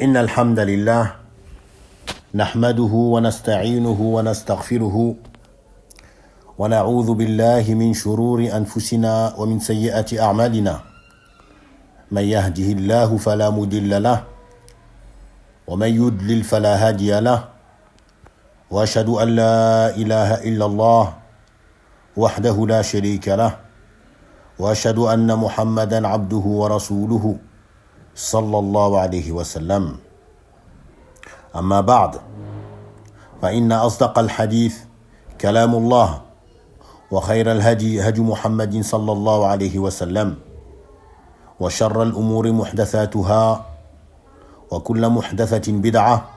إن الحمد لله نحمده ونستعينه ونستغفره ونعوذ بالله من شرور أنفسنا ومن سيئات أعمالنا من يهده الله فلا مضل له ومن يضلل فلا هادي له وأشهد أن لا إله إلا الله وحده لا شريك له وأشهد أن محمدا عبده ورسوله صلى الله عليه وسلم. أما بعد فإن أصدق الحديث كلام الله وخير الهدي هدي محمد صلى الله عليه وسلم وشر الأمور محدثاتها وكل محدثة بدعة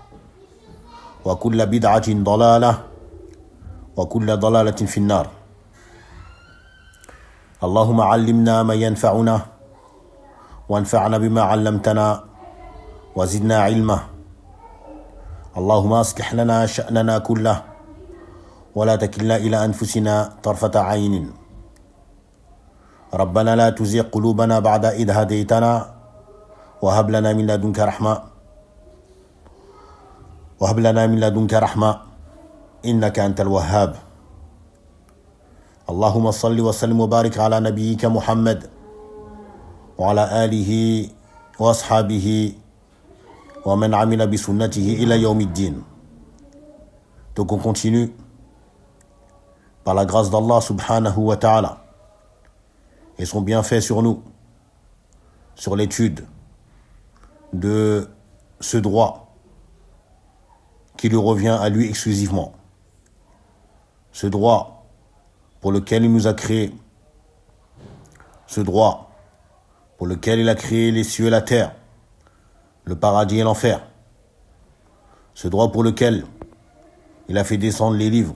وكل بدعة ضلالة وكل ضلالة في النار. اللهم علمنا ما ينفعنا وانفعنا بما علمتنا وزدنا علما. اللهم اصلح لنا شأننا كله ولا تكلنا إلى أنفسنا طرفة عين. ربنا لا تزغ قلوبنا بعد إذ هديتنا وهب لنا من لدنك رحمة إنك أنت الوهاب. اللهم صل وسلم وبارك على نبيك محمد وعلى آله وأصحابه ومن عمل بسنته إلى يوم الدين. Donc on continue par la grâce d'Allah subhanahu wa ta'ala et son bienfait sur nous, sur l'étude de ce droit qui lui revient à lui exclusivement. Ce droit pour lequel il nous a créés, ce droit pour lequel il a créé les cieux et la terre, le paradis et l'enfer, ce droit pour lequel il a fait descendre les livres,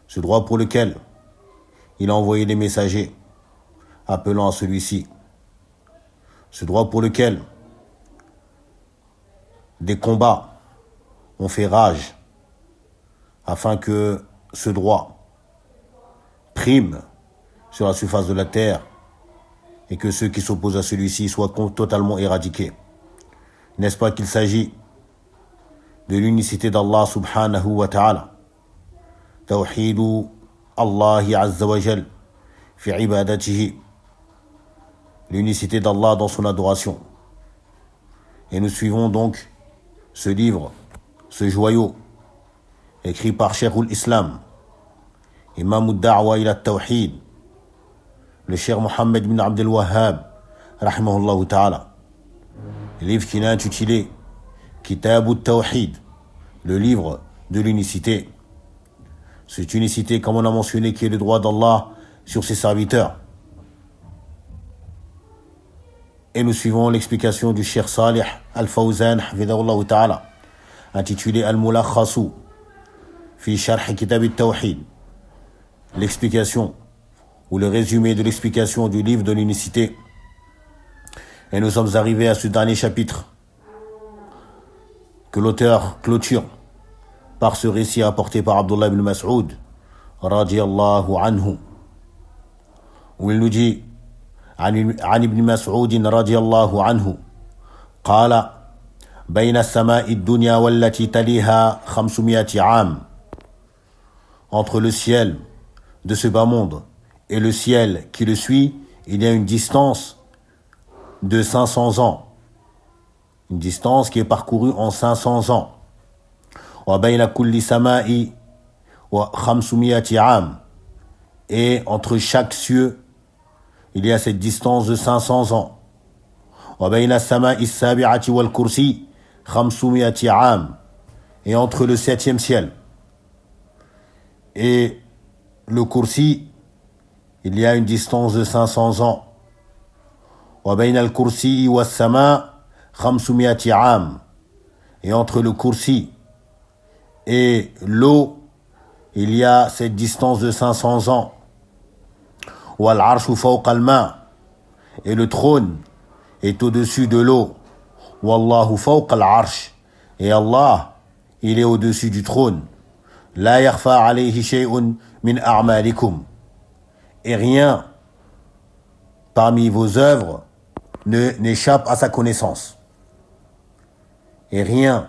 ce droit pour lequel il a envoyé des messagers appelant à celui-ci, ce droit pour lequel des combats ont fait rage afin que ce droit prime sur la surface de la terre et que ceux qui s'opposent à celui-ci soient totalement éradiqués. N'est-ce pas qu'il s'agit de l'unicité d'Allah subhanahu wa ta'ala, tawhidu Allahi azza wa jal fi ibadatihi, l'unicité d'Allah dans son adoration. Et nous suivons donc ce livre, ce joyau écrit par Shaykhul Islam, Imam ad-Da'wa ila at-Tawhid, le Cheikh Mohammed bin Abdel Wahhab, rahimahullah ta'ala. Le livre qu'il a intitulé Kitab al-Tawhid, le livre de l'unicité. Cette unicité, comme on a mentionné, qui est le droit d'Allah sur ses serviteurs. Et nous suivons l'explication du Cheikh Salih al-Fawzan, hafidhahullah ta'ala, intitulé Al-Mulakhasu fi Sharh Kitab al-Tawhid. L'explication ou le résumé de l'explication du livre de l'unicité. Et nous sommes arrivés à ce dernier chapitre que l'auteur clôture par ce récit apporté par Abdullah ibn Mas'ud radiyallahu anhu, où il nous dit عن ابن مسعود رضي الله عنه قال بين السماء الدنيا والتي تليها 500 عام. Entre le ciel de ce bas monde et le ciel qui le suit, il y a une distance de 500 ans. Une distance qui est parcourue en 500 ans. وَبَيْنَ كُلِّ سَمَاءِ وَخَمْسُمِيَةِ عَامٍ. Et entre chaque cieux, il y a cette distance de 500 ans. وَبَيْنَ السَّمَاءِ السَّابِعَةِ وَالْكُرْسِي 500 عَامٍ. Et entre le 7e ciel et le Kursi, il y a une distance de 500 ans. وَبَيْنَ الْكُرْسِي وَالسَّمَاءِ 500 عَامٍ. Et entre le Kursi et l'eau, il y a cette distance de 500 ans. وَالْعَرْشُ فَوْقَ الْمَاءِ. Et le trône est au-dessus de l'eau. وَاللَّهُ فَوْقَ الْعَرْشِ. Et Allah, il est au-dessus du trône. لَا يَخْفَى عَلَيْهِ شَيْءٌ مِنْ أَعْمَالِكُمْ. Et rien parmi vos œuvres n'échappe à sa connaissance. et rien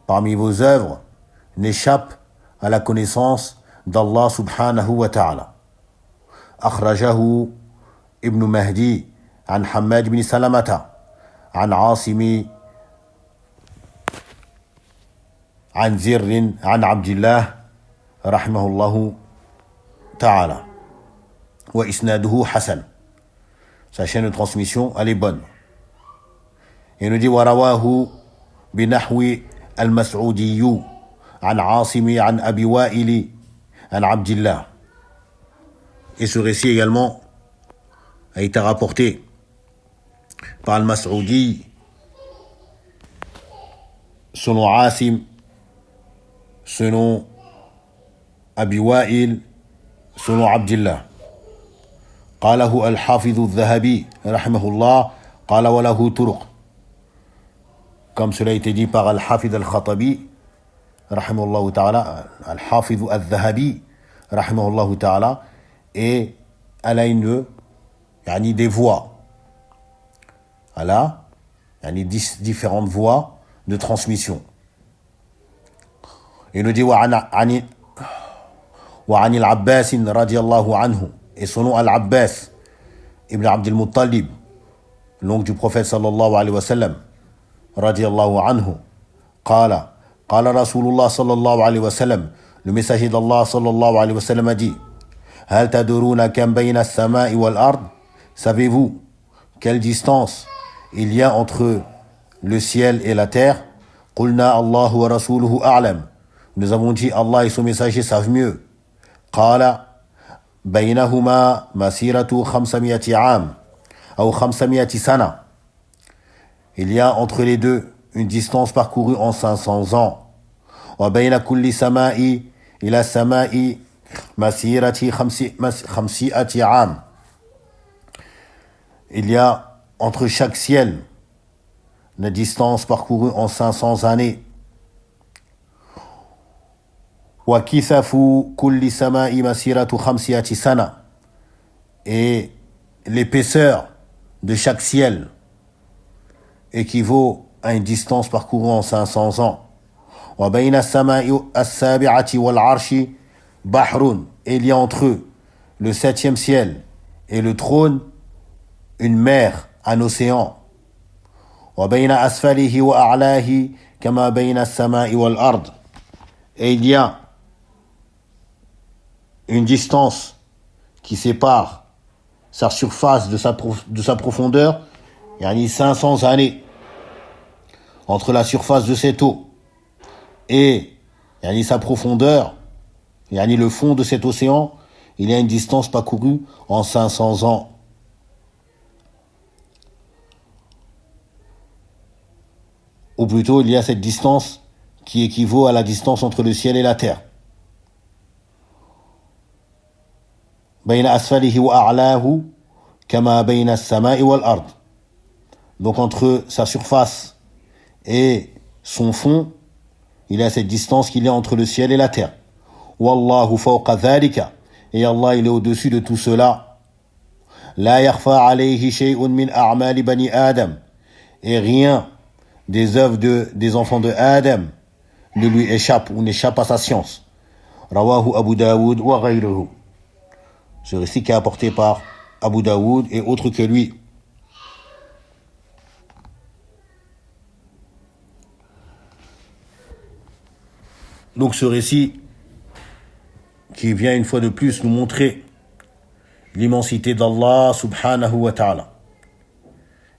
parmi vos œuvres n'échappe à la connaissance d'Allah subhanahu wa ta'ala. Akhrajahu Ibn Mahdi an Hammad ibn Salamata an Asimi an Zirrin an Abdillah rahimahullahu ta'ala. Wa isnaduhu Hassan. Sa chaîne de transmission, elle est bonne. Et nous dit warawahu binahwi al-Mas'oudiyu an Asimi an Abi Wa'ili an Abdillah. Et ce récit également a été rapporté par al-Mas'oudi selon Asim, selon Abi Wa'il, selon Abdillah. قاله الحافظ الذهبي رحمه الله قال وله طرق, comme cela a été dit par al-Hafid al-Khatabi rahimahullah ta'ala, al-Hafid al-Dhahabi rahimahullah ta'ala, et elle a des voies, elle a différentes voies de transmission. Il nous dit وعن العباس رضي الله عنه, et selon Al-Abbas ibn Abdul Muttalib, l'oncle du prophète sallallahu alayhi wa sallam, radiyallahu anhu, qala Rasulullah sallallahu alayhi wa sallam, le messager d'Allah sallallahu alayhi wa sallam a dit: Hal taduruna kam bayna as-sama'i wal ard? Savez-vous quelle distance il y a entre le ciel et la terre? Qulna Allahu wa rasuluhu a'lam. Nous avons dit Allah et son messager savent mieux. Qala baynahuma masiratu 500 am ou 500 sana. Il y a entre les deux une distance parcourue en 500 ans. Wa bayna kulli sama'i ila sama'i masirati 500 am. Il y a entre chaque ciel une distance parcourue en 500 années. Wa kithafu kulli sama'i masiratu 500 sana. Et l'épaisseur de chaque ciel équivaut à une distance parcourue en 500 ans. Wa bayna as-sama'i as-sabi'ati wal 'arshi bahrun. Et il y a entre eux, le 7e ciel et le trône, une mer, un océan. Wa bayna asfalihi wa a'lahi kama bayna as-sama'i wal ard. Et il y a une distance qui sépare sa surface de sa profondeur, il y a 500 années entre la surface de cette eau et sa profondeur, il y a le fond de cet océan, il y a une distance parcourue en 500 ans. Ou plutôt, il y a cette distance qui équivaut à la distance entre le ciel et la terre. Bayna asfalihi wa a'lahu kama bayna as-sama'i wal ard. Donc entre sa surface et son fond, il y a cette distance qu'il y a entre le ciel et la terre. Wallahu fawqa dhalika. Et Allah, il est au-dessus de tout cela. La yakhfa alayhi shay'un min a'mali bani Adam. Et rien des œuvres des enfants de Adam ne lui échappe ou n'échappe à sa science. Rawahu Abu Daoud wa ghayruhu. Ce récit qui est apporté par Abu Daoud et autres que lui. Donc ce récit qui vient une fois de plus nous montrer l'immensité d'Allah subhanahu wa ta'ala.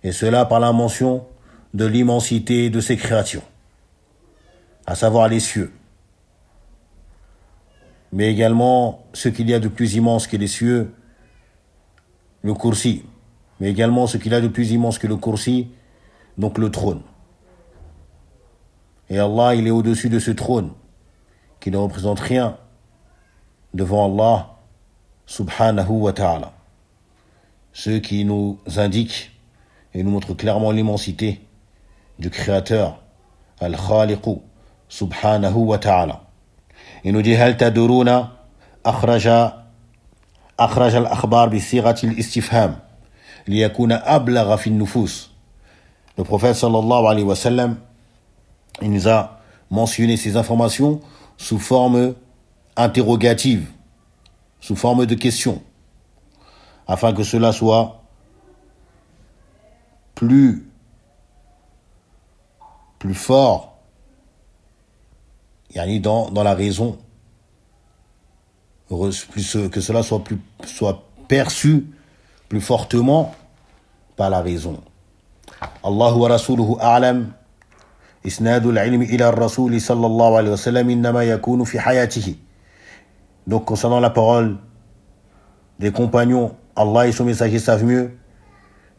Et cela par la mention de l'immensité de ses créatures, à savoir les cieux. Mais également ce qu'il y a de plus immense que les cieux, le kursi. Mais également ce qu'il y a de plus immense que le kursi, donc le trône. Et Allah, il est au-dessus de ce trône, qui ne représente rien devant Allah subhanahu wa ta'ala. Ce qui nous indique et nous montre clairement l'immensité du Créateur, Al-Khaliqu subhanahu wa ta'ala. Il nous dit هل تدرون أخرج الأخبار بصيغة الاستفهام ليكون أبلغ في النفوس. Le prophète sallallahu alayhi wa sallam Il nous a mentionné ces informations sous forme interrogative, sous forme de question, afin que cela soit plus fort, dans la raison, que cela soit perçu plus fortement par la raison. Allah wa rasuluhu a'lam. Isnadul ilmi ila ar-rasul sallallahu alayhi wa sallam innama yakunu fi hayatihi. Donc concernant la parole des compagnons, Allah et son messager savent mieux.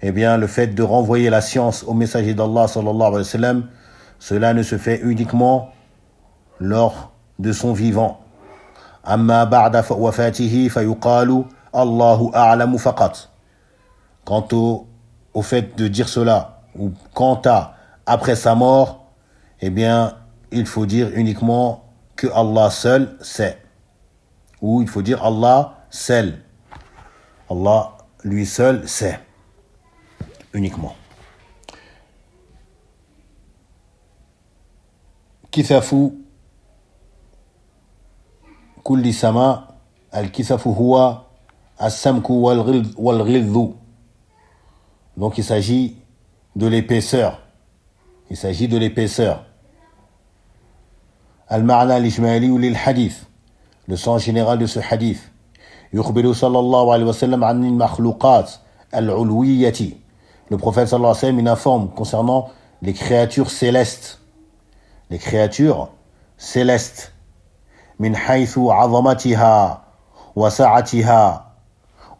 Eh bien, le fait de renvoyer la science au messager d'Allah sallallahu alayhi wa sallam, cela ne se fait uniquement lors de son vivant. Amma ba'da wafatihi fayuqalu Allahu a'lamu faqat. Quant au fait de dire cela, ou quant à après sa mort, eh bien, il faut dire uniquement que Allah seul sait. Ou il faut dire Allah seul. Allah, lui seul, sait. Uniquement. Kithafu kulli sama. Al-kithafu huwa as-samku wal-ghildu. Donc il s'agit de l'épaisseur. Il s'agit de l'épaisseur. Al-ma'na al-ijmali ou lil-hadith. Le sens général de ce hadith. يخبر صلى الله عليه وسلم عن المخلوقات العلوية. Le prophète sallallahu alayhi wa sallam, il informe concernant les créatures célestes. Les créatures célestes. من حيث عظمتها وسعتها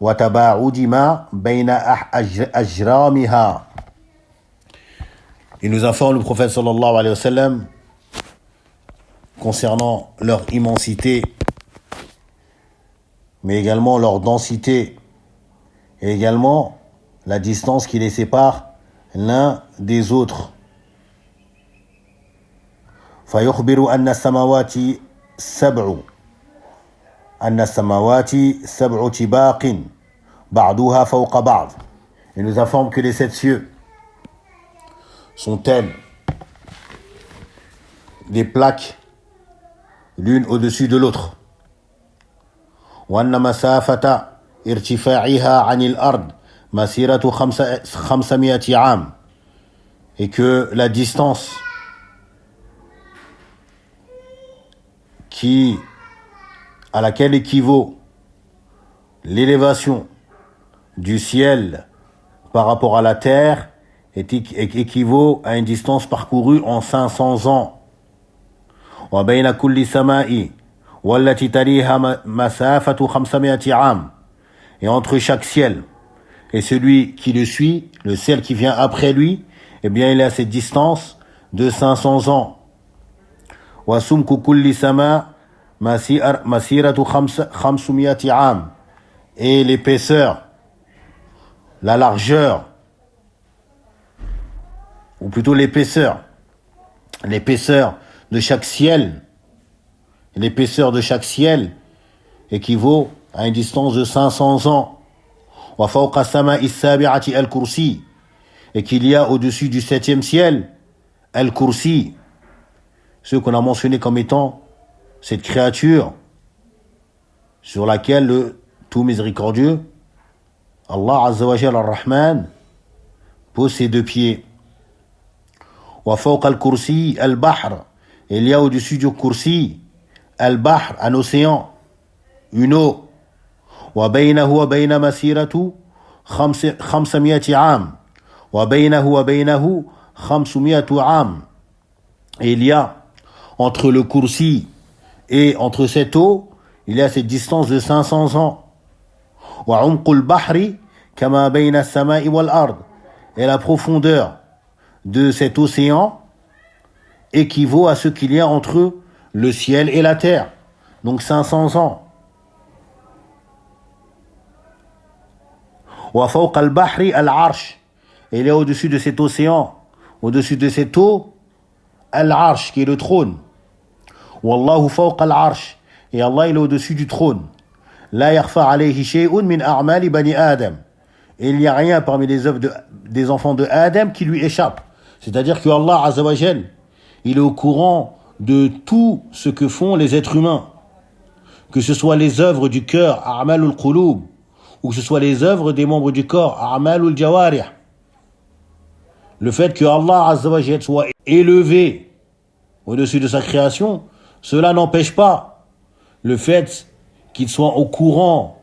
وتباعد ما بين أجرامها. Il nous informe, le prophète sallallahu alayhi wa sallam, concernant leur immensité, mais également leur densité, et également la distance qui les sépare l'un des autres. فيخبر أن السماوات سبع طباق بعضها فوق بعض. Il nous informe que les 7 cieux sont tels des plaques l'une au-dessus de l'autre. وأن مسافة ارتفاعها عن الأرض مسيرة 500 عام. Et que la distance à laquelle équivaut l'élévation du ciel par rapport à la terre équivaut à une distance parcourue en 500 ans. وبين كل سماء والتي تليها مسافة 500 عام. Et entre chaque ciel et celui qui le suit, le ciel qui vient après lui, eh bien il est à cette distance de 500 ans. وسمك كل سماء مسيرة 500 عام. Et l'épaisseur, la largeur, ou plutôt l'épaisseur de chaque ciel, équivaut à une distance de 500 ans. وفوق السماء السابعة الكرسي. Et qu'il y a au-dessus du 7e ciel Al-Kursi, ce qu'on a mentionné comme étant cette créature sur laquelle le tout miséricordieux, Allah Azza wa Jalla Ar-Rahman, pose ses 2 pieds. وفوق الكرسي البحر. Il y a au-dessus du Kursi Al-Bahr, un océan, une eau. وبينه وبين مسيرة 500 عام. وبينه 500 عام. Et il y a entre le Kursi et entre cette eau, il y a cette distance de 500 ans. وعمق البحر كما بين السماء والأرض. Et la profondeur de cet océan équivaut à ce qu'il y a entre le ciel et la terre. Donc 500 ans. وفوق البحر العرش. Et il y a au-dessus de cet océan, au-dessus de cette eau, Al-Arsh, qui est le trône. Wallahu fawqa al-Arsh. Et Allah, il est au-dessus du trône. La yakhfa alayhi shay'un min a'mali bani Adam. Et il n'y a rien parmi les œuvres des enfants de Adam qui lui échappe. C'est-à-dire que Allah Azza wa Jal, il est au courant de tout ce que font les êtres humains, que ce soit les œuvres du cœur, a'malul qulub, ou que ce soit les œuvres des membres du corps, a'malul jawarih. Le fait que Allah Azza wa Jalla soit élevé au-dessus de sa création, cela n'empêche pas le fait qu'il soit au courant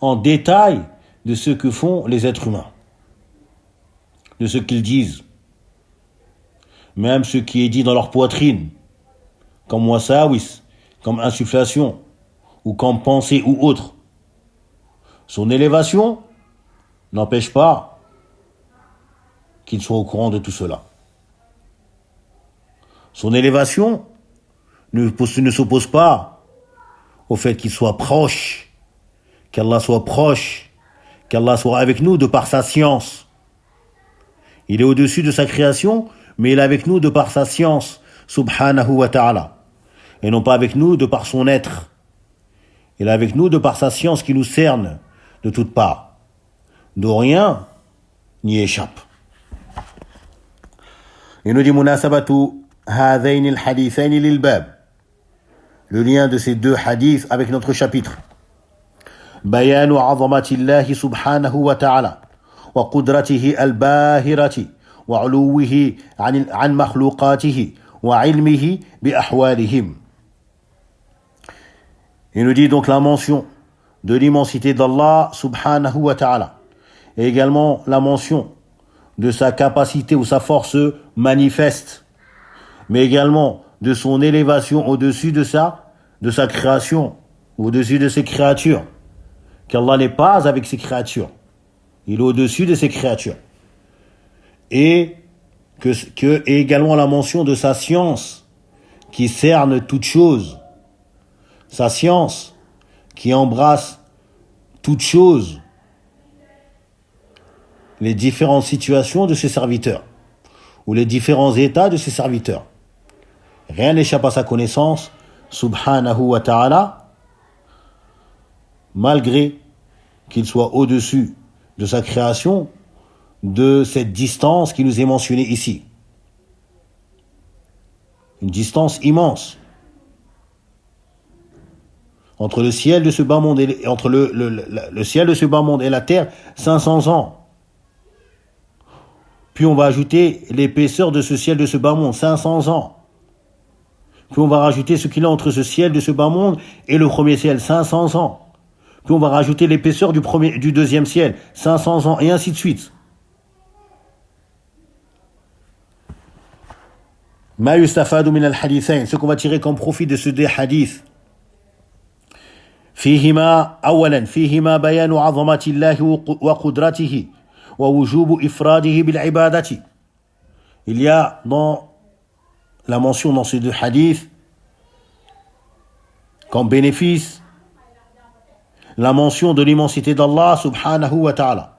en détail de ce que font les êtres humains, de ce qu'ils disent, même ce qui est dit dans leur poitrine, comme wasawis, comme insufflation, ou comme pensée ou autre. Son élévation n'empêche pas qu'il soit au courant de tout cela. Son élévation ne s'oppose pas au fait qu'il soit proche, qu'Allah soit proche, qu'Allah soit avec nous de par sa science. Il est au-dessus de sa création, mais il est avec nous de par sa science, subhanahu wa ta'ala, et non pas avec nous de par son être. Il est avec nous de par sa science qui nous cerne de toutes parts, d'où rien n'y échappe. Il nous dit munasabatu hadayn al-hadithayn lil-bab, le lien de ces deux hadiths avec notre chapitre. Bayanu 'azamatillahi subhanahu wa ta'ala wa qudratihi al-bahirati wa 'uluwihi 'an makhluqatihi wa 'ilmihi bi ahwalihim. Il nous dit donc la mention de l'immensité d'Allah subhanahu wa ta'ala et également la mention de sa capacité ou sa force manifeste, mais également de son élévation au-dessus de sa création, au-dessus de ses créatures, qu'Allah n'est pas avec ses créatures, il est au-dessus de ses créatures, et également la mention de sa science qui cerne toute chose, sa science qui embrasse toute chose, les différentes situations de ses serviteurs, ou les différents états de ses serviteurs. Rien n'échappe à sa connaissance, subhanahu wa ta'ala, malgré qu'il soit au-dessus de sa création, de cette distance qui nous est mentionnée ici. Une distance immense entre le ciel de ce bas monde et entre le ciel de ce bas monde et la terre, 500 ans. Puis on va ajouter l'épaisseur de ce ciel de ce bas monde, 500 ans. Puis on va rajouter ce qu'il y a entre ce ciel de ce bas monde et le premier ciel, 500 ans. Puis on va rajouter l'épaisseur du deuxième ciel, 500 ans, et ainsi de suite. Ma yustafadu min al-hadithain, ce qu'on va tirer comme profit de ces deux hadiths. فيهما أولا فيهما بيان عظمة الله وقدرته ووجوب إفراده بالعبادة. Il y a dans la mention dans ces deux hadiths comme bénéfice la mention de l'immensité d'Allah subhanahu wa ta'ala,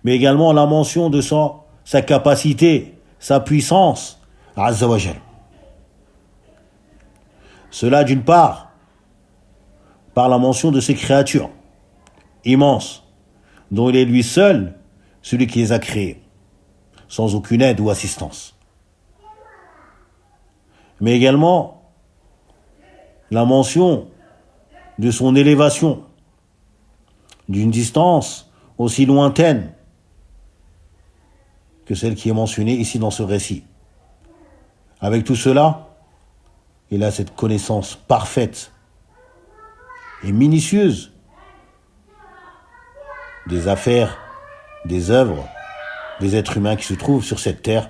mais également la mention de sa capacité, sa puissance azza wa jal. Cela d'une part par la mention de ses créatures immenses, dont il est lui seul celui qui les a créées, sans aucune aide ou assistance. Mais également la mention de son élévation d'une distance aussi lointaine que celle qui est mentionnée ici dans ce récit. Avec tout cela, il a cette connaissance parfaite et minutieuse des affaires, des œuvres, des êtres humains qui se trouvent sur cette terre,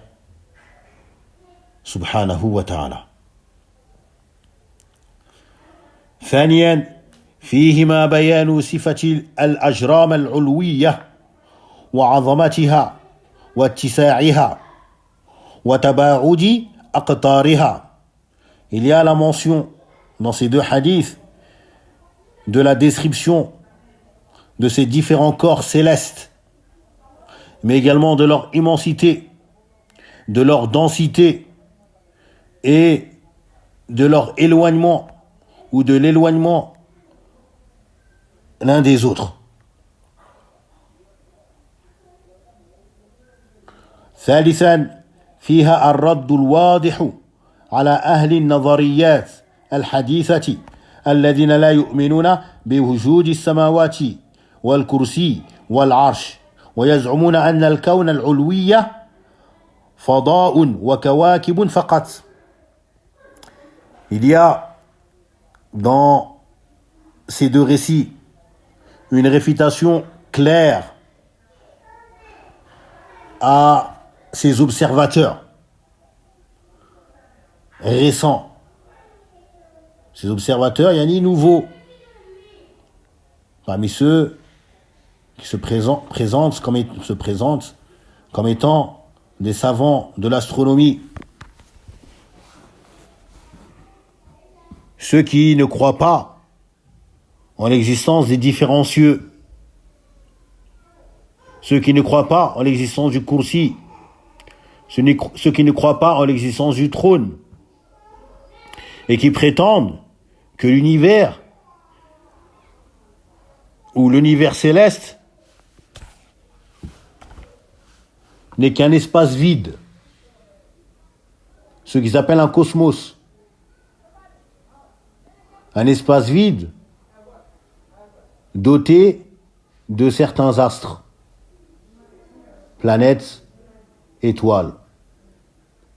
subhanahu wa ta'ala. ثانيا فيهما بيان صفة الأجرام العلوية وعظمتها واتساعها وتباعد أقطارها. Il y a la mention dans ces deux hadiths de la description de ces différents corps célestes, mais également de leur immensité, de leur densité et de leur éloignement ou de l'éloignement l'un des autres. ثالثا فيها الرد الواضح على أهل النظريات الحديثة الذين لا يؤمنون بوجود السماوات والكرسي والعرش ويزعمون أن الكون العلوي فضاء وكواكب فقط. Il y a dans ces deux récits une réfutation claire à ces observateurs récents. Ces observateurs, il y a ni nouveaux. Parmi ceux qui se présentent comme étant des savants de l'astronomie. Ceux qui ne croient pas en l'existence des différents cieux. Ceux qui ne croient pas en l'existence du kursi. Ceux qui ne croient pas en l'existence du trône. Et qui prétendent que l'univers ou l'univers céleste n'est qu'un espace vide. Ce qu'ils appellent un cosmos. Un espace vide doté de certains astres, planètes, étoiles.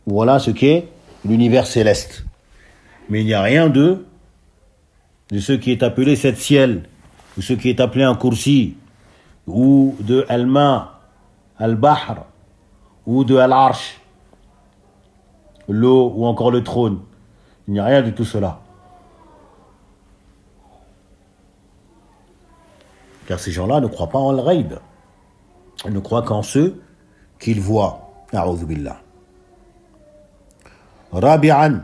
Voilà ce qu'est l'univers céleste. Mais il n'y a rien de ce qui est appelé sept ciels, ou ce qui est appelé un kursi, ou de al-ma, al-bahr, ou de al-arsh, l'eau, ou encore le trône. Il n'y a rien de tout cela. Car ces gens-là ne croient pas en al-ghaib. Ils ne croient qu'en ceux qu'ils voient. A'udhu billah. Rabi'an.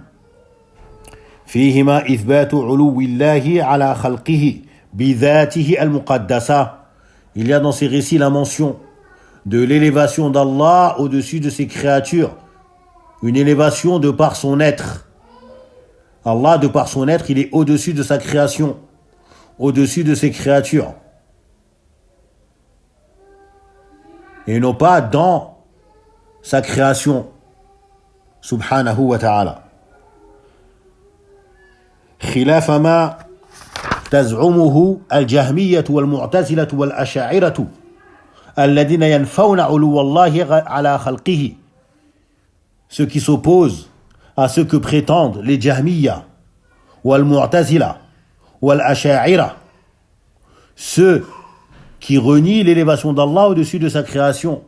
فيهما إثبات علو الله على خلقه بذاته المقدسة. Il y a dans ces récits la mention de l'élévation d'Allah au-dessus de ses créatures. Une élévation de par son être. Allah, de par son être, il est au-dessus de sa création, au-dessus de ses créatures. Et non pas dans sa création. Subhanahu wa ta'ala. خلاف ما تزعمه الجهمية والمعتزلة والأشاعرة الذين ينفون علو الله على خلقه. Ceux qui s'opposent à ce que prétendent les Jahmiya والمعتزلة والأشاعرة, ceux qui renient l'élévation d'Allah au-dessus de sa création,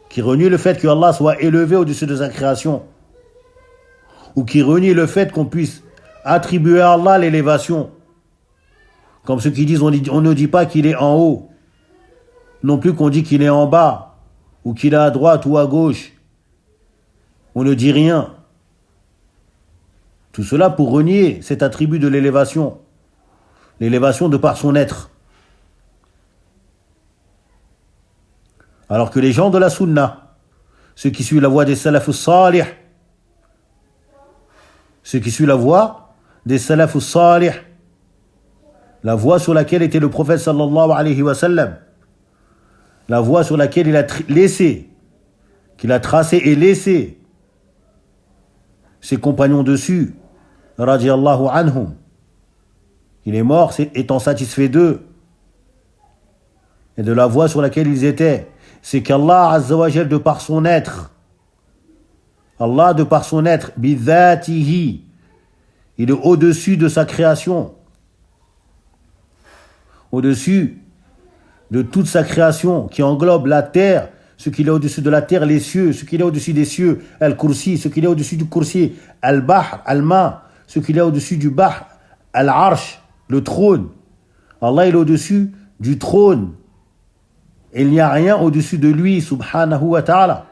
qui renient le fait que Allah soit élevé au-dessus de sa création, ou qui renient le fait qu'on puisse attribuer à Allah l'élévation, comme ceux qui disent on ne dit pas qu'il est en haut, non plus qu'on dit qu'il est en bas, ou qu'il est à droite ou à gauche, on ne dit rien. Tout cela pour renier cet attribut de l'élévation de par son être. Alors que les gens de la sunna, ceux qui suivent la voie des salafus salih, la voie sur laquelle était le prophète sallallahu alayhi wa sallam, la voie sur laquelle il a qu'il a tracé et laissé ses compagnons dessus, radiyallahu anhum. Il est mort étant satisfait d'eux et de la voie sur laquelle ils étaient. C'est qu'Allah azza wa jal, de par son être, Allah de par son être, bidhatihi, il est au-dessus de sa création, au-dessus de toute sa création qui englobe la terre, ce qu'il est au-dessus de la terre, les cieux, ce qu'il est au-dessus des cieux, al-kursi, ce qu'il est au-dessus du kursi, al-bahr, al-ma, ce qu'il est au-dessus du bahr, al-arsh, le trône. Allah il est au-dessus du trône. Il n'y a rien au-dessus de lui, subhanahu wa ta'ala.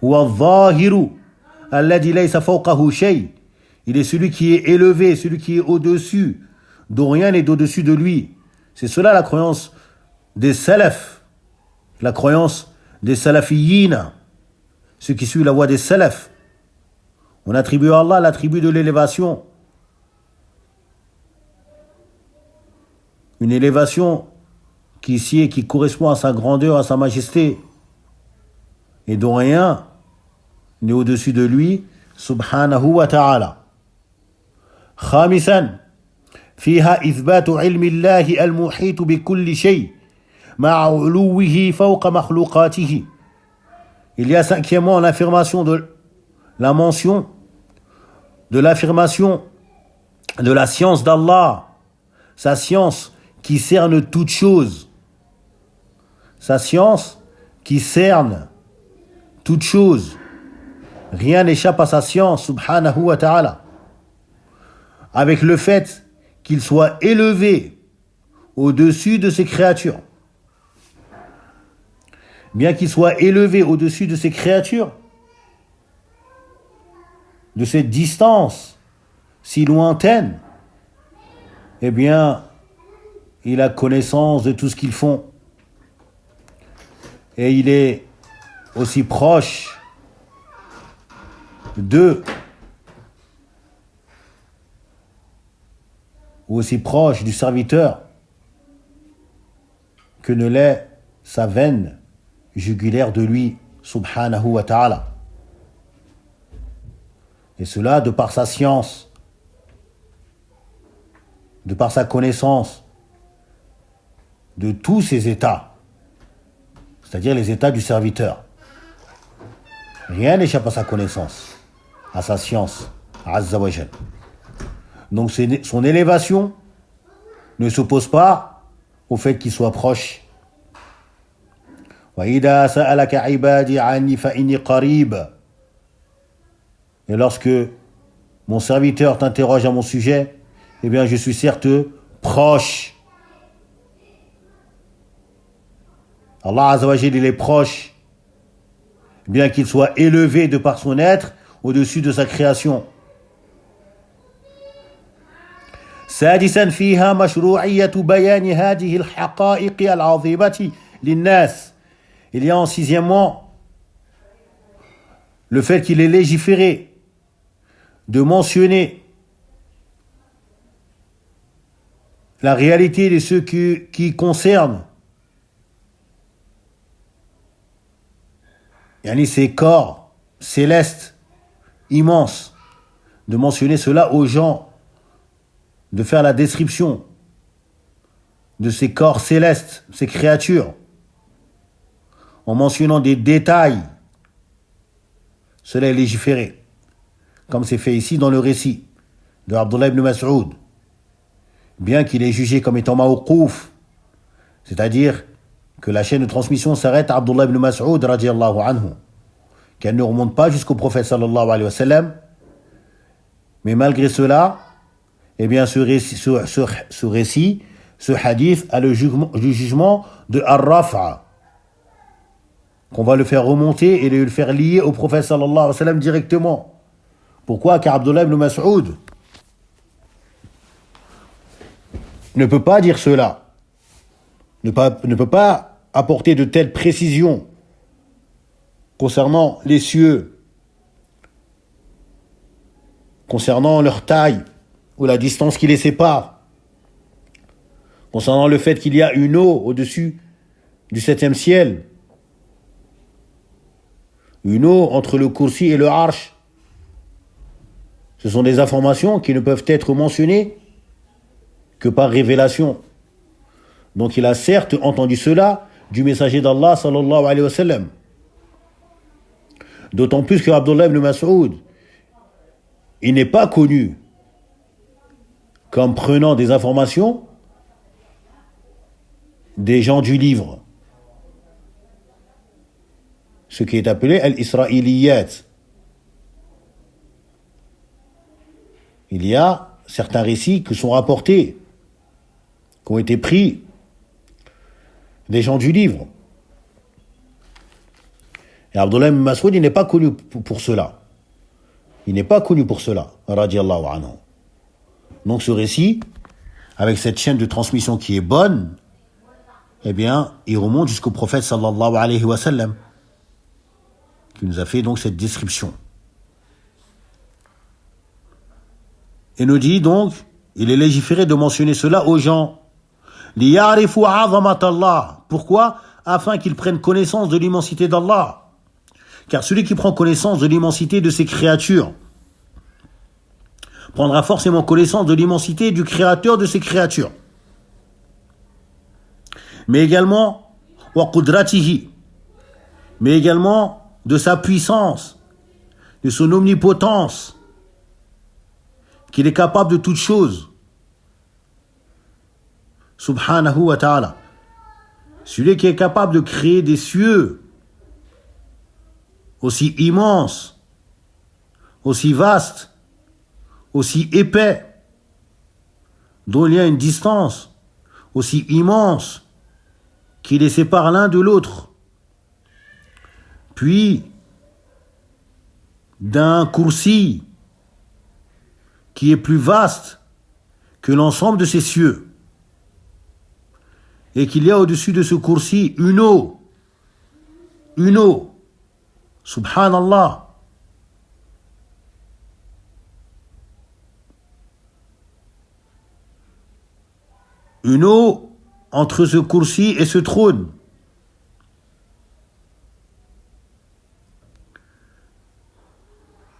وَالظَّاهِرُ الَّذِي لَيْسَ فَوْقَهُ شَيْءٍ. Il est celui qui est élevé, celui qui est au-dessus, dont rien n'est au-dessus de lui. C'est cela la croyance des salafs, la croyance des salafiyyin, ceux qui suivent la voie des salafs. On attribue à Allah l'attribut de l'élévation. Une élévation qui correspond à sa grandeur, à sa majesté, et dont rien n'est au-dessus de lui, subhanahu wa ta'ala. خامسا فيها إثبات علم الله المحيط بكل شيء مع علوه فوق مخلوقاته. Il y a cinquièmement l'affirmation de la mention de l'affirmation de la science d'Allah, sa science qui cerne toute chose, sa science qui cerne toute chose. Rien n'échappe à sa science, subhanahu wa ta'ala. Avec le fait qu'il soit élevé au-dessus de ses créatures. Bien qu'il soit élevé au-dessus de ses créatures, de cette distance si lointaine, eh bien, il a connaissance de tout ce qu'ils font. Et il est aussi proche d'eux, ou aussi proche du serviteur que ne l'est sa veine jugulaire de lui, subhanahu wa ta'ala. Et cela de par sa science, de par sa connaissance de tous ses états, c'est-à-dire les états du serviteur. Rien n'échappe à sa connaissance, à sa science, azza wa jal. Donc son élévation ne s'oppose pas au fait qu'il soit proche. وَإِذَا سَأَلَكَ عِبَادِي عَنِّي فَإِنِّي قَرِيبٌ. Et lorsque mon serviteur t'interroge à mon sujet, eh bien je suis certes proche. Allah azza wa jal, il est proche, bien qu'il soit élevé de par son être au-dessus de sa création. سادسا فيها مشروعية بيان هذه الحقائق العظيمة للناس. Il y a en sixièmement le fait qu'il est légiféré de mentionner la réalité de ce qui concerne ces corps célestes immenses, de mentionner cela aux gens, de faire la description de ces corps célestes, ces créatures, en mentionnant des détails. Cela est légiféré, comme c'est fait ici dans le récit de Abdullah ibn Mas'ud, bien qu'il est jugé comme étant mawqouf, c'est-à-dire que la chaîne de transmission s'arrête à Abdullah ibn Mas'ud radiyallahu anhu, qu'elle ne remonte pas jusqu'au prophète sallallahu alayhi wa sallam. Mais malgré cela, eh bien ce récit, ce hadith a le jugement de ar-raf'a, qu'on va le faire remonter et le faire lier au prophète sallallahu alayhi wa sallam directement. Pourquoi? Car Abdullah ibn Mas'ud ne peut pas dire cela, ne peut pas apporter de telles précisions concernant les cieux, concernant leur taille ou la distance qui les sépare, concernant le fait qu'il y a une eau au-dessus du 7e ciel, une eau entre le kursi et le arsh. Ce sont des informations qui ne peuvent être mentionnées que par révélation. Donc il a certes entendu cela du messager d'Allah sallallahu alayhi wa sallam. D'autant plus que Abdullah ibn Mas'ud, il n'est pas connu comme prenant des informations des gens du livre, ce qui est appelé al-Isra'iliyat. Il y a certains récits qui sont rapportés, qui ont été pris des gens du livre. Et Abdullah ibn Mas'ud, il n'est pas connu pour cela. Il n'est pas connu pour cela, radiyallahu anhu. Donc ce récit, avec cette chaîne de transmission qui est bonne, eh bien, il remonte jusqu'au prophète sallallahu alayhi wa sallam, qui nous a fait donc cette description. Et nous dit donc, il est légiféré de mentionner cela aux gens. Liya'rifu 'azamat Allah. Pourquoi? Afin qu'ils prennent connaissance de l'immensité d'Allah, Car celui qui prend connaissance de l'immensité de ses créatures prendra forcément connaissance de l'immensité du créateur de ses créatures. Mais également, wa qudratihi, mais également de sa puissance, de son omnipotence, qu'il est capable de toutes choses. Subhanahu wa ta'ala. Celui qui est capable de créer des cieux aussi immenses, aussi vastes, aussi épais, dont il y a une distance aussi immense qui les sépare l'un de l'autre, puis d'un kursi qui est plus vaste que l'ensemble de ces cieux, et qu'il y a au-dessus de ce kursi une eau, subhanallah. Une eau entre ce kursi et ce trône.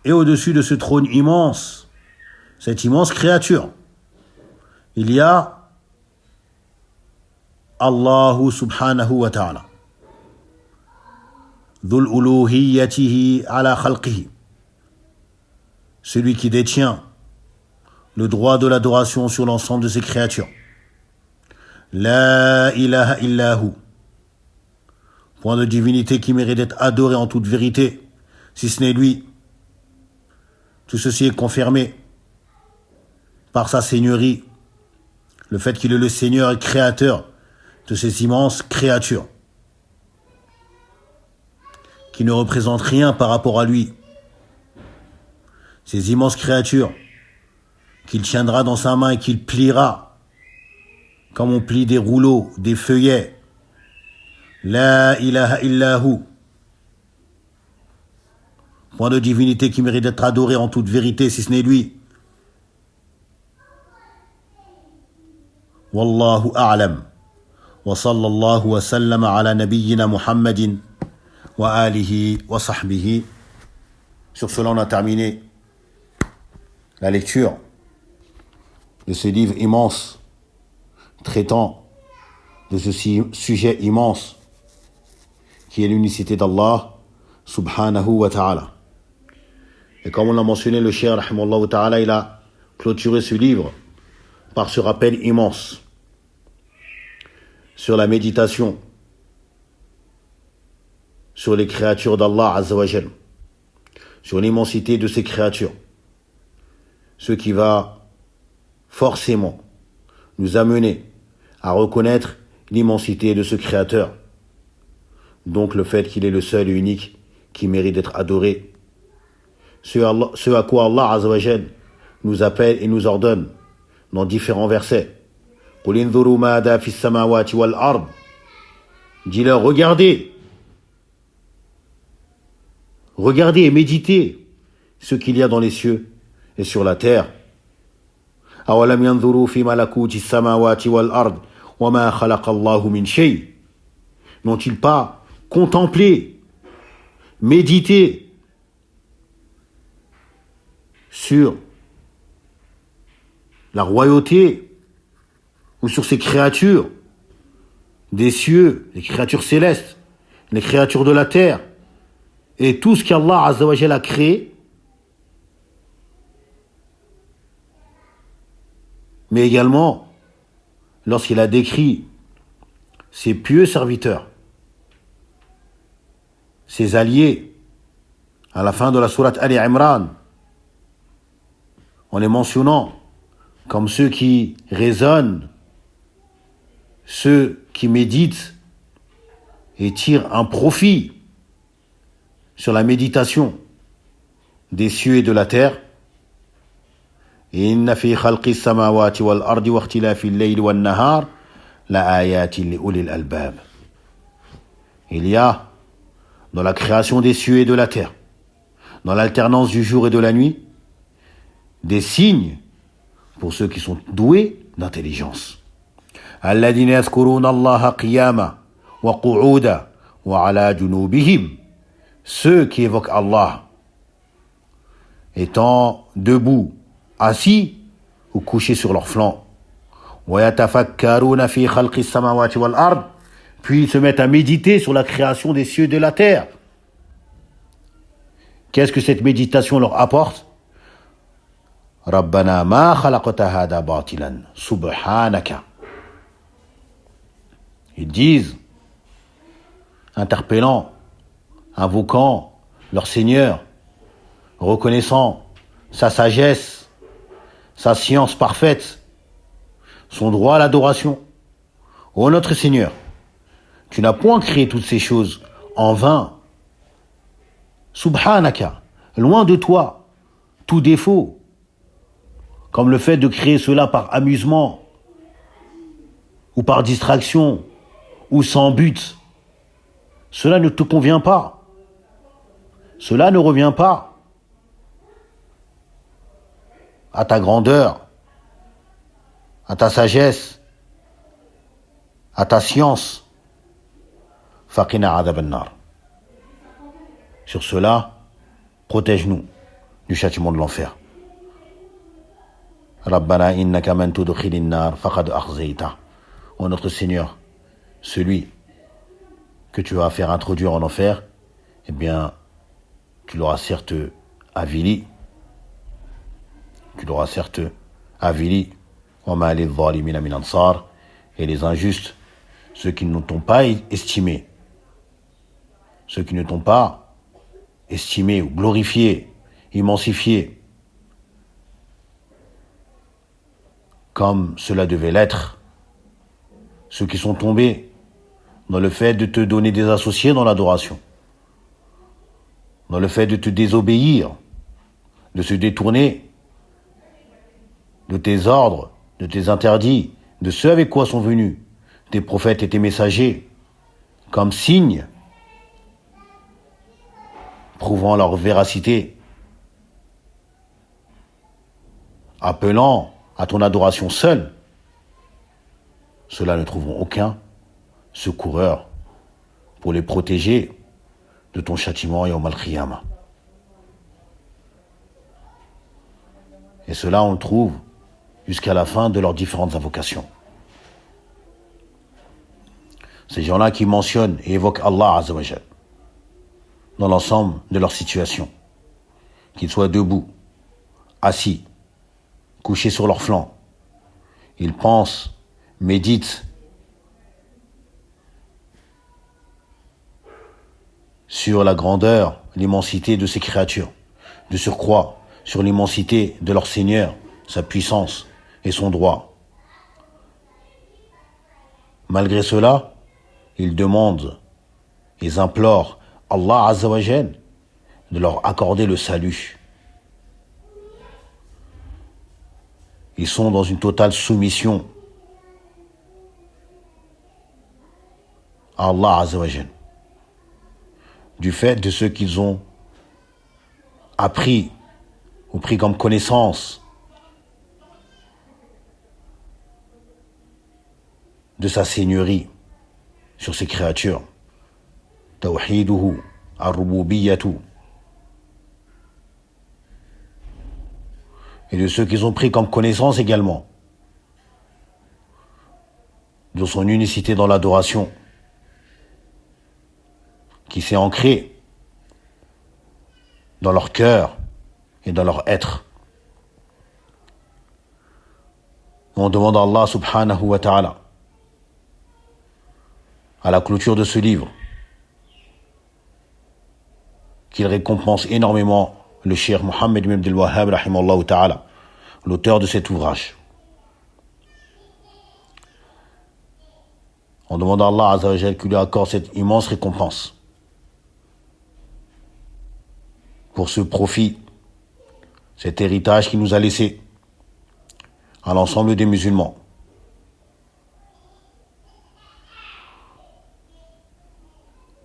Et au-dessus de ce trône immense, cette immense créature, il y a Allah subhanahu wa ta'ala. Dhul uluhiyyatihi ala khalqihi. Celui qui détient le droit de l'adoration sur l'ensemble de ses créatures. La ilaha illahu. Point de divinité qui mérite d'être adoré en toute vérité, si ce n'est lui. Tout ceci est confirmé par sa seigneurie, le fait qu'il est le Seigneur et créateur de ces immenses créatures, qui ne représentent rien par rapport à lui. Ces immenses créatures qu'il tiendra dans sa main et qu'il pliera, comme on plie des rouleaux, des feuillets. La ilaha illahu. Point de divinité qui mérite d'être adoré en toute vérité, si ce n'est lui. Wallahu a'lam. Wa sallallahu wa sallam ala nabiyyina Muhammadin wa alihi wa sahbihi. Sur cela, on a terminé la lecture de ce livre immense, traitant de ce sujet immense qui est l'unicité d'Allah subhanahu wa ta'ala. Et comme on l'a mentionné, le cheikh rahimahullah ta'ala, il a clôturé ce livre par ce rappel immense sur la méditation sur les créatures d'Allah azza wa jal, sur l'immensité de ces créatures, ce qui va forcément nous amener à reconnaître l'immensité de ce créateur, donc le fait qu'il est le seul et unique qui mérite d'être adoré, ce à quoi Allah azza wa jal nous appelle et nous ordonne dans différents versets. Qul inzuru mada fis samawati wal ard. Dis-leur, regardez et méditez ce qu'il y a dans les cieux et sur la terre. Awalam yanzuru fi malakuti samawati wal ard wa ma khalaqa Allahu min shay. N'ont-ils pas contemplé, médité sur la royauté ou sur ces créatures des cieux, les créatures célestes, les créatures de la terre et tout ce qu'Allah azza wa jalla a créé, mais également lorsqu'il a décrit ses pieux serviteurs, ses alliés, à la fin de la sourate Ali Imran, en les mentionnant comme ceux qui raisonnent, ceux qui méditent et tirent un profit sur la méditation des cieux et de la terre. Inna fi khalqis samawati wal ardi wa ikhtilafil layli wan nahar la ayatin li ulil albab. Il y a dans la création des cieux et de la terre, dans l'alternance du jour et de la nuit, des signes pour ceux qui sont doués d'intelligence. Alladhina yazkuruna Allaha qiyama wa qu'uda wa ala junubihim. ceux qui évoquent Allah étant debout, assis ou couchés sur leurs flancs. وَيَتَفَكَّرُونَ فِي خَلْقِ السَّمَاوَاتِ وَالْأَرْضِ, puis ils se mettent à méditer sur la création des cieux et de la terre. Qu'est-ce que cette méditation leur apporte? رَبَّنَا مَا خَلَقْتَ هَذَا بَاطِلًا سُبْحَانَكَ. Ils disent, interpellant, invoquant leur Seigneur, reconnaissant sa sagesse, sa science parfaite, son droit à l'adoration. Ô notre Seigneur, tu n'as point créé toutes ces choses en vain. Subhanaka, loin de toi, tout défaut, comme le fait de créer cela par amusement, ou par distraction, ou sans but. Cela ne te convient pas. Cela ne revient pas à ta grandeur, à ta sagesse, à ta science. Faqina adhab an-nar. Sur cela, protège-nous du châtiment de l'enfer. Rabbana innaka man tudkhilin nar faqad akhzayta. Ô notre Seigneur, celui que tu vas faire introduire en enfer, eh bien, tu l'auras certes avili. Tu l'auras certes avili. Wa ma lil-zalimina min ansar. Et les injustes, ceux qui ne t'ont pas estimé, ceux qui ne t'ont pas estimé ou glorifié, immensifié, comme cela devait l'être, ceux qui sont tombés dans le fait de te donner des associés dans l'adoration, dans le fait de te désobéir, de se détourner de tes ordres, de tes interdits, de ceux avec quoi sont venus tes prophètes et tes messagers, comme signe prouvant leur véracité, appelant à ton adoration seule, ceux-là ne trouveront aucun secoureur pour les protéger de ton châtiment yawm al-qiyamah. Et cela, on le trouve jusqu'à la fin de leurs différentes invocations. Ces gens-là qui mentionnent et évoquent Allah Azza wa Jal dans l'ensemble de leur situation, qu'ils soient debout, assis, couchés sur leurs flancs, ils pensent, méditent sur la grandeur, l'immensité de ces créatures, de surcroît sur l'immensité de leur Seigneur, sa puissance et son droit. Malgré cela, ils demandent, ils implorent Allah Azza wa Jal de leur accorder le salut. Ils sont dans une totale soumission à Allah Azza wa Jal, du fait de ce qu'ils ont appris ou pris comme connaissance de sa seigneurie sur ses créatures. Tawhiduhu, ar-rububiyyatu. Et de ceux qu'ils ont pris comme connaissance également de son unicité dans l'adoration, qui s'est ancrée dans leur cœur et dans leur être. On demande à Allah subhanahu wa ta'ala, à la clôture de ce livre, qu'il récompense énormément le cheikh Mohammed ibn Abdul Wahhab rahimallahu ta'ala, l'auteur de cet ouvrage. On demande à Allah Azza wa Jal qu'il lui accorde cette immense récompense pour ce profit, cet héritage qu'il nous a laissé à l'ensemble des musulmans.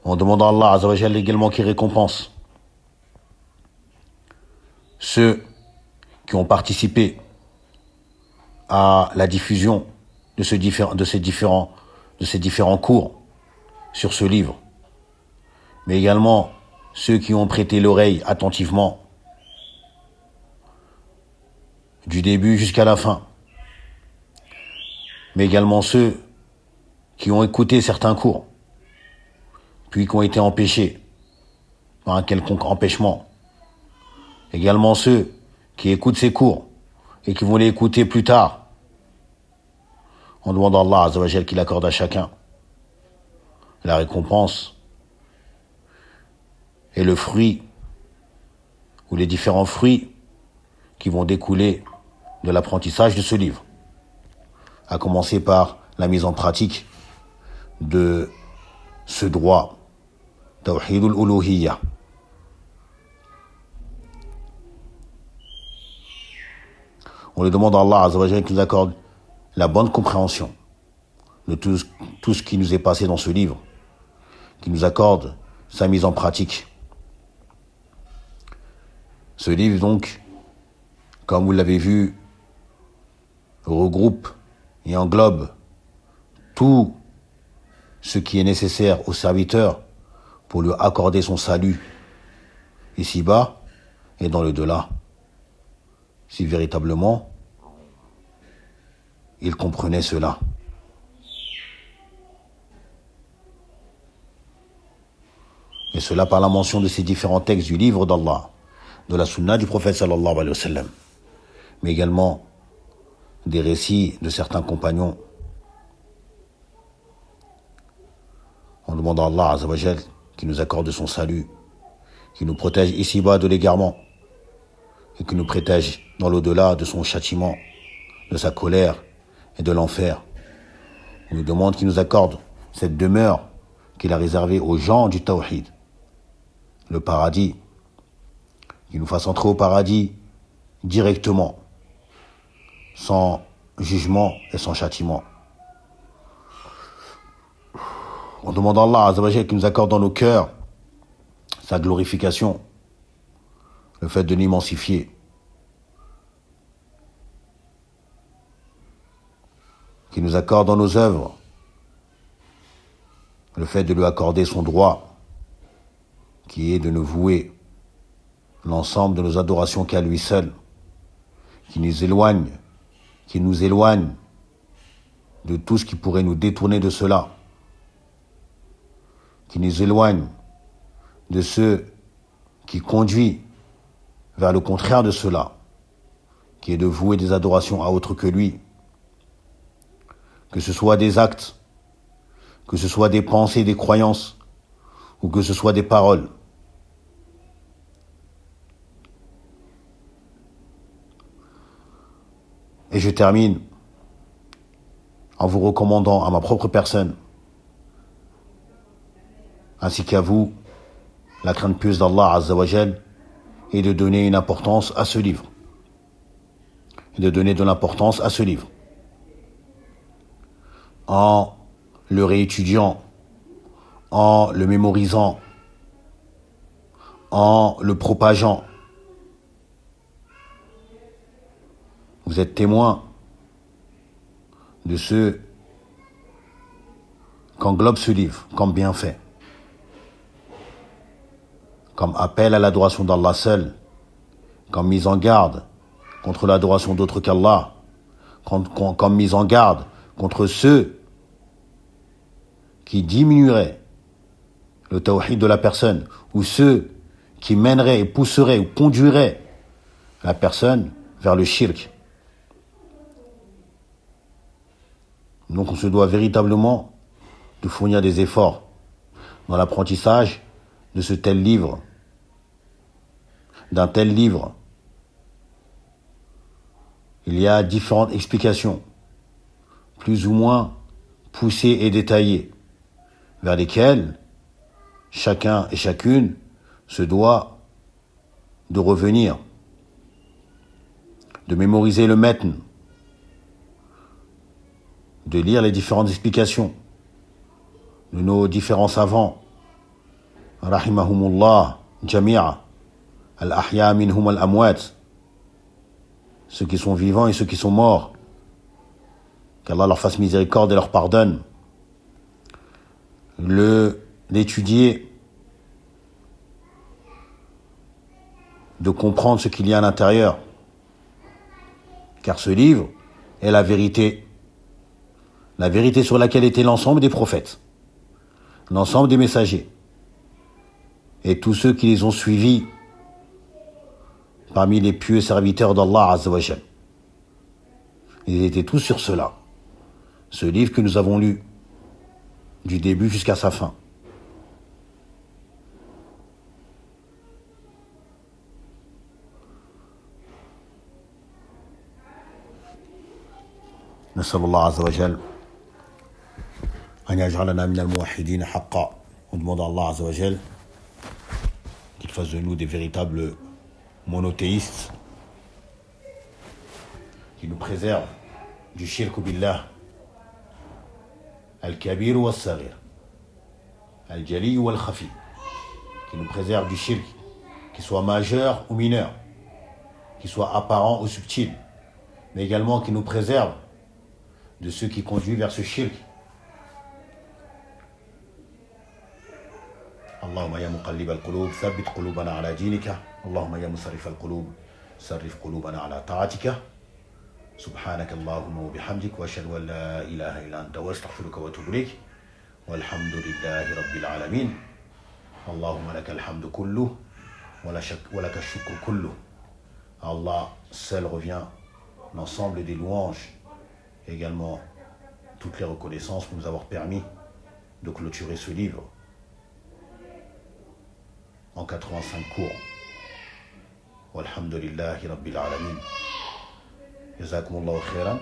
On demande à Allah Azza wa Jal également qu'il récompense ceux qui ont participé à la diffusion de ces différents cours sur ce livre, mais également ceux qui ont prêté l'oreille attentivement, du début jusqu'à la fin, mais également ceux qui ont écouté certains cours, puis qui ont été empêchés par un quelconque empêchement. Également ceux qui écoutent ces cours et qui vont les écouter plus tard. On demande à Allah Azza wa Jal qu'il accorde à chacun la récompense et le fruit ou les différents fruits qui vont découler de l'apprentissage de ce livre, à commencer par la mise en pratique de ce droit, Tawhidul Uluhiyya. On lui demande à Allah Azza wa Jal qu'il nous accorde la bonne compréhension de tout ce qui nous est passé dans ce livre, qu'il nous accorde sa mise en pratique. Ce livre, donc, comme vous l'avez vu, regroupe et englobe tout ce qui est nécessaire au serviteur pour lui accorder son salut ici-bas et dans le delà, si véritablement il comprenait cela. Et cela par la mention de ces différents textes du livre d'Allah, de la sunna du prophète sallallahu alayhi wa sallam, mais également des récits de certains compagnons. On demande à Allah Azza wa Jal qui nous accorde son salut, qui nous protège ici-bas de l'égarement et qui nous protège dans l'au-delà de son châtiment, de sa colère et de l'enfer. On nous demande qu'il nous accorde cette demeure qu'il a réservée aux gens du Tawhid, le paradis, qu'il nous fasse entrer au paradis directement, sans jugement et sans châtiment. On demande à Allah Azza wa Jal qu'il nous accorde dans nos cœurs sa glorification, le fait de l'immensifier, qu'il nous accorde dans nos œuvres le fait de lui accorder son droit, qui est de nous vouer l'ensemble de nos adorations qu'à lui seul, qui nous éloigne de tout ce qui pourrait nous détourner de cela, qui nous éloigne de ce qui conduit vers le contraire de cela, qui est de vouer des adorations à autre que lui, que ce soit des actes, que ce soit des pensées, des croyances, ou que ce soit des paroles. Et je termine en vous recommandant à ma propre personne, ainsi qu'à vous, la crainte pieuse d'Allah Azza wa Jal, et de donner une importance à ce livre. Et de donner de l'importance à ce livre. En le réétudiant, en le mémorisant, en le propageant. Vous êtes témoin de ce qu'englobe ce livre comme bienfait, comme appel à l'adoration d'Allah seul, comme mise en garde contre l'adoration d'autres qu'Allah, comme mise en garde contre ceux qui diminueraient le tawhid de la personne, ou ceux qui mèneraient et pousseraient ou conduiraient la personne vers le shirk. Donc on se doit véritablement de fournir des efforts dans l'apprentissage de ce tel livre, d'un tel livre. Il y a différentes explications, plus ou moins poussées et détaillées, vers lesquelles chacun et chacune se doit de revenir, de mémoriser le matn, de lire les différentes explications de nos différents savants, rahimahumullah jami'a, al-ahya minhum al-amwat, ceux qui sont vivants et ceux qui sont morts, qu'Allah leur fasse miséricorde et leur pardonne, l'étudier de comprendre ce qu'il y a à l'intérieur. Car ce livre est la vérité sur laquelle était l'ensemble des prophètes, l'ensemble des messagers, et tous ceux qui les ont suivis parmi les pieux serviteurs d'Allah Azza wa Jal. Ils étaient tous sur cela. Ce livre que nous avons lu, du début jusqu'à sa fin. نسأل الله عز وجل أن يجعلنا من الموحدين حقا. On demande à Allah Azza wa Jal qu'il fasse de nous des véritables monothéistes, qu'il nous préserve du shirk billah, al-kabir wa al-saghir, al-jali wa al-khafi, qu'il nous préserve du shirk, qu'il soit majeur ou mineur, qu'il soit apparent ou subtil, mais également qu'il nous préserve de ceux qui conduisent vers ce shirk. اللهم يا مقلب القلوب ثبت قلوبنا على دينك اللهم يا مصرف القلوب صرف قلوبنا على طاعتك سبحانك اللهم وبحمدك واشهد ان لا اله الا انت واستغفرك واتوب اليك والحمد لله رب العالمين اللهم لك الحمد كله ولك الشكر كله. Allah seul revient l'ensemble des louanges et également toutes les reconnaissances pour nous avoir permis de clôturer ce livre en 85 cours. Walhamdulillahi Rabbil Alamin. Jazakumullahu khairan.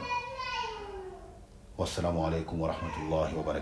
Wassalamu alaikum wa rahmatullahi wa barakatuh.